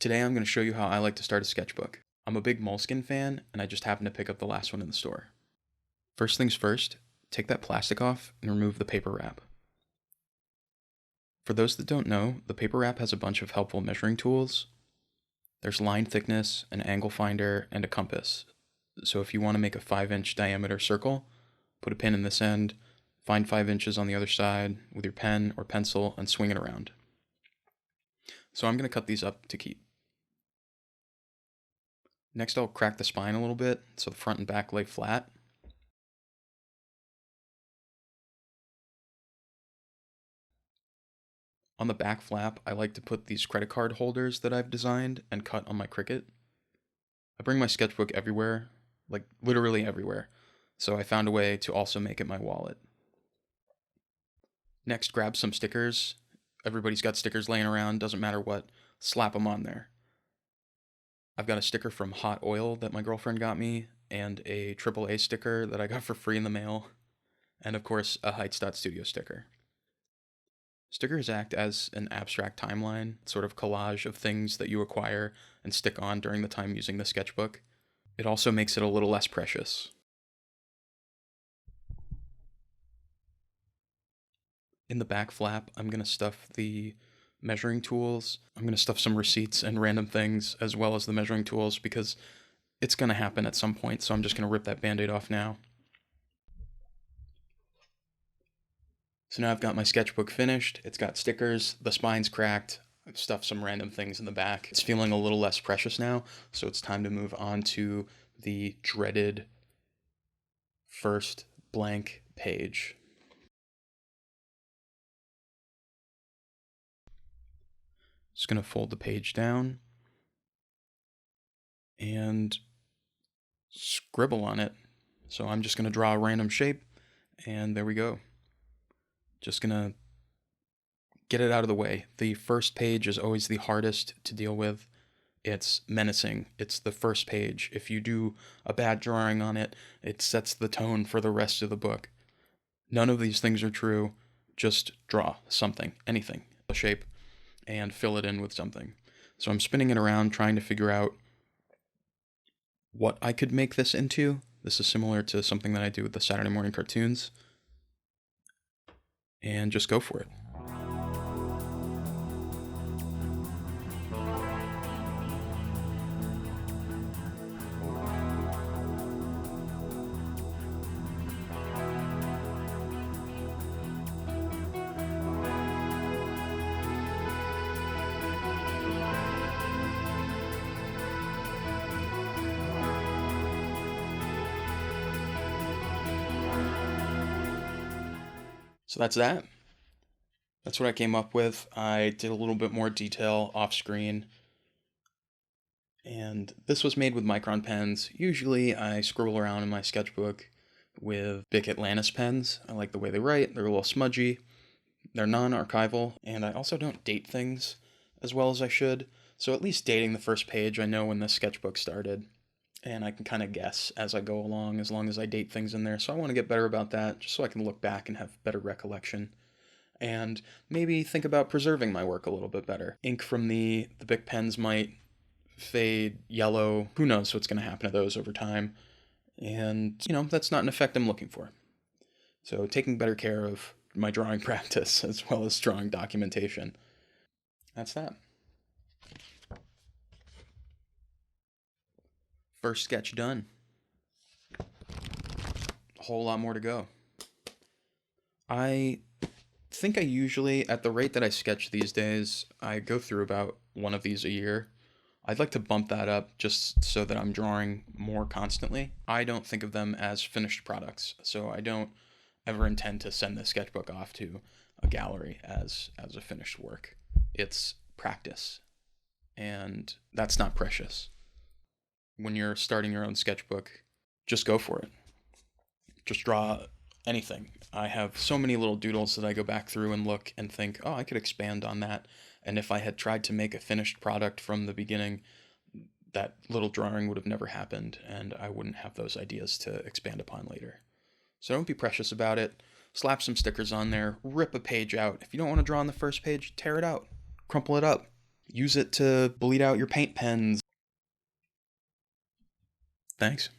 Today I'm going to show you how I like to start a sketchbook. I'm a big Moleskine fan, and I just happened to pick up the last one in the store. First things first, take that plastic off and remove the paper wrap. For those that don't know, the paper wrap has a bunch of helpful measuring tools. There's line thickness, an angle finder, and a compass. So if you want to make a 5-inch diameter circle, put a pin in this end, find 5 inches on the other side with your pen or pencil, and swing it around. So I'm going to cut these up to keep. Next, I'll crack the spine a little bit so the front and back lay flat. On the back flap, I like to put these credit card holders that I've designed and cut on my Cricut. I bring my sketchbook everywhere, like literally everywhere, so I found a way to also make it my wallet. Next, grab some stickers. Everybody's got stickers laying around, doesn't matter what, slap them on there. I've got a sticker from Hot Oil that my girlfriend got me, and a AAA sticker that I got for free in the mail, and of course a HEITZ.Studio sticker. Stickers act as an abstract timeline, sort of collage of things that you acquire and stick on during the time using the sketchbook. It also makes it a little less precious. In the back flap, I'm going to stuff the measuring tools. I'm going to stuff some receipts and random things as well as the measuring tools because it's going to happen at some point, so I'm just going to rip that band-aid off now. So now I've got my sketchbook finished. It's got stickers, the spine's cracked, I've stuffed some random things in the back. It's feeling a little less precious now, so it's time to move on to the dreaded first blank page. Just going to fold the page down and scribble on it. So I'm just going to draw a random shape, and there we go. Just going to get it out of the way. The first page is always the hardest to deal with. It's menacing. It's the first page. If you do a bad drawing on it, it sets the tone for the rest of the book. None of these things are true. Just draw something, anything, a shape, and fill it in with something. So I'm spinning it around trying to figure out what I could make this into. This is similar to something that I do with the Saturday morning cartoons. And just go for it. So that's that. That's what I came up with. I did a little bit more detail off screen. And this was made with Micron pens. Usually I scribble around in my sketchbook with Bic Atlantis pens. I like the way they write. They're a little smudgy. They're non-archival. And I also don't date things as well as I should. So at least dating the first page, I know when this sketchbook started. And I can kind of guess as I go along, as long as I date things in there. So I want to get better about that, just so I can look back and have better recollection. And maybe think about preserving my work a little bit better. Ink from the Bic pens might fade yellow. Who knows what's going to happen to those over time. And, that's not an effect I'm looking for. So taking better care of my drawing practice as well as drawing documentation. That's that. First sketch done. A whole lot more to go. I think I usually, at the rate that I sketch these days, I go through about one of these a year. I'd like to bump that up just so that I'm drawing more constantly. I don't think of them as finished products, so I don't ever intend to send the sketchbook off to a gallery as a finished work. It's practice, and that's not precious. When you're starting your own sketchbook, just go for it. Just draw anything. I have so many little doodles that I go back through and look and think, oh, I could expand on that. And if I had tried to make a finished product from the beginning, that little drawing would have never happened, and I wouldn't have those ideas to expand upon later. So don't be precious about it. Slap some stickers on there, rip a page out. If you don't want to draw on the first page, tear it out, crumple it up. Use it to bleed out your paint pens. Thanks.